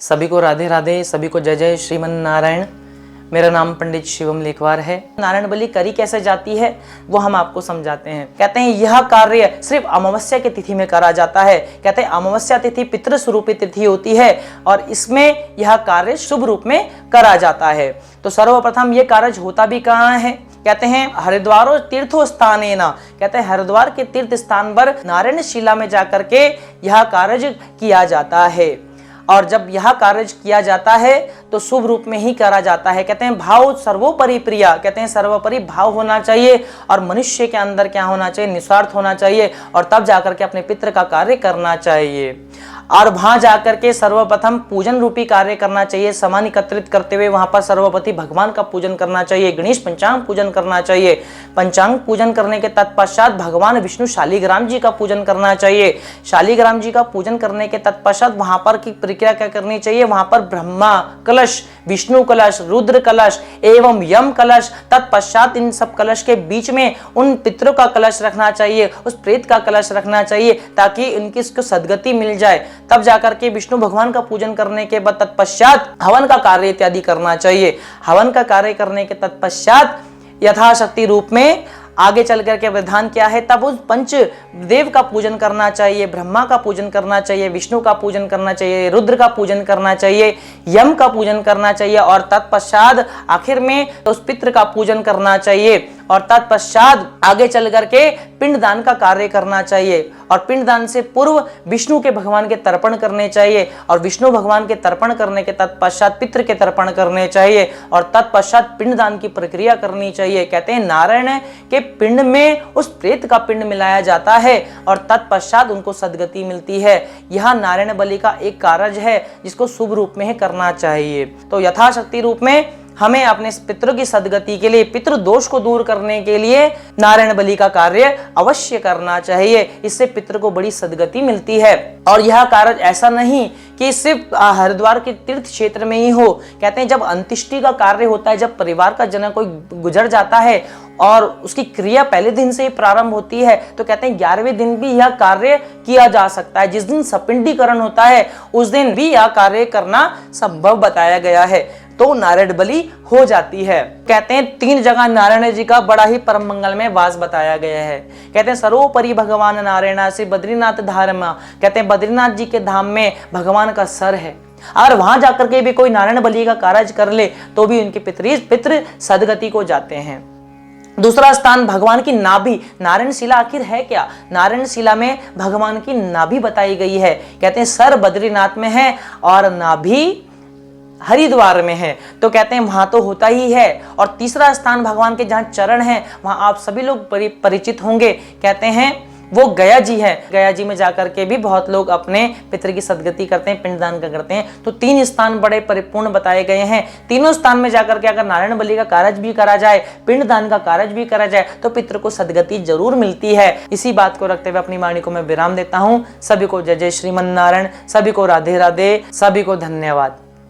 सभी को राधे राधे, सभी को जय जय श्रीमन नारायण। मेरा नाम पंडित शिवम लेखवार है। नारायण बलि करी कैसे जाती है वो हम आपको समझाते हैं। कहते हैं यह कार्य सिर्फ अमावस्या की तिथि में करा जाता है। कहते हैं अमावस्या तिथि पितृ स्वरूपी तिथि होती है और इसमें यह कार्य शुभ रूप में करा जाता है। तो सर्वप्रथम ये कार्य होता भी कहाँ है? कहते हैं हरिद्वार और तीर्थो स्थाने ना, कहते हैं हरिद्वार के तीर्थ स्थान पर नारायण शिला में जाकर के यह कार्य किया जाता है। और जब यह कार्य किया जाता है तो शुभ रूप में ही करा जाता है। कहते हैं भाव सर्वोपरि प्रिया, कहते हैं सर्वोपरि भाव होना चाहिए और मनुष्य के अंदर क्या होना चाहिए? निस्वार्थ होना चाहिए और तब जाकर के अपने पितृ का कार्य करना चाहिए। और वहां जाकर के सर्वप्रथम पूजन रूपी कार्य करना चाहिए। सामान एकत्रित करते हुए वहां पर सर्वप्रति भगवान का पूजन करना चाहिए। गणेश पंचांग पूजन करना चाहिए। पंचांग पूजन करने के तत्पश्चात भगवान विष्णु शालिग्राम जी का पूजन करना चाहिए। शालिग्राम जी का पूजन करने के तत्पश्चात वहां पर की प्रक्रिया क्या करनी चाहिए? वहां पर ब्रह्मा कलश, विष्णु कलश, रुद्र कलश एवं यम कलश, तत्पश्चात इन सब कलश के बीच में उन पितरों का कलश रखना चाहिए, उस प्रेत का कलश रखना चाहिए ताकि उनकी इसको सदगति मिल जाए। तब जाकर के विष्णु भगवान का पूजन करने के बाद तत्पश्चात हवन का कार्य इत्यादि करना चाहिए। हवन का कार्य करने के तत्पश्चात यथाशक्ति रूप में आगे चल करके विधान क्या है? तब उस पंच देव का पूजन करना चाहिए, ब्रह्मा का पूजन करना चाहिए, विष्णु का पूजन करना चाहिए, रुद्र का पूजन करना चाहिए, यम का पूजन करना चाहिए और तत्पश्चात आखिर में उस पितृ का पूजन करना चाहिए और तत्पश्चात आगे चल करके पिंडदान का कार्य करना चाहिए। और पिंडदान से पूर्व विष्णु के भगवान के तर्पण करने चाहिए और विष्णु भगवान के तर्पण करने के तत्पश्चात पितृ के तर्पण करने चाहिए और तत्पश्चात पिंडदान की प्रक्रिया करनी चाहिए। कहते हैं नारायण के पिंड में उस प्रेत का पिंड मिलाया जाता है और तत्पश्चात उनको सदगति मिलती है। यह नारायण बलि का एक कार्य है जिसको शुभ रूप में करना चाहिए। तो यथाशक्ति रूप में हमें अपने पितरों की सदगति के लिए, पितृ दोष को दूर करने के लिए नारायण बलि का कार्य अवश्य करना चाहिए। इससे पितृ को बड़ी सदगति मिलती है। और यह कार्य ऐसा नहीं कि सिर्फ हरिद्वार के तीर्थ क्षेत्र में ही हो। कहते हैं जब अंत्येष्टि का कार्य होता है, जब परिवार का जन कोई गुजर जाता है और उसकी क्रिया पहले दिन से ही प्रारंभ होती है तो कहते हैं 11वें दिन भी यह कार्य किया जा सकता है। जिस दिन सपिंडीकरण होता है उस दिन भी यह कार्य करना संभव बताया गया है, तो नारायण बलि हो जाती है। कहते हैं 3 जगह नारायण जी का बड़ा ही परम मंगल में वास बताया गया है। कहते हैं सर्वोपरि भगवान नारायण से बद्रीनाथ धाम, कहते हैं बद्रीनाथ जी के धाम में भगवान का सर है और वहां जाकर के भी कोई नारायण बलि का कार्य कर ले तो भी उनके पितृ सदगति को जाते हैं। दूसरा स्थान भगवान की नाभि। नारायण शिला आखिर है क्या? नारायण शिला में भगवान की नाभि बताई गई है। कहते हैं सर बद्रीनाथ में है और नाभि हरिद्वार में है, तो कहते हैं वहां तो होता ही है। और तीसरा स्थान भगवान के जहां चरण है वहां आप सभी लोग परिचित होंगे। कहते हैं वो गया जी है। गया जी में जाकर के भी बहुत लोग अपने पितृ की सदगति करते हैं, पिंडदान का करते हैं। तो 3 स्थान बड़े परिपूर्ण बताए गए हैं। तीनों स्थान में जाकर के अगर नारायण बलि का कार्य भी करा जाए, पिंडदान का कार्य भी करा जाए तो पितृ को सदगति जरूर मिलती है। इसी बात को रखते हुए अपनी वाणी को मैं विराम देता हूँ। सभी को जय जय श्रीमन नारायण, सभी को राधे राधे, सभी को धन्यवाद।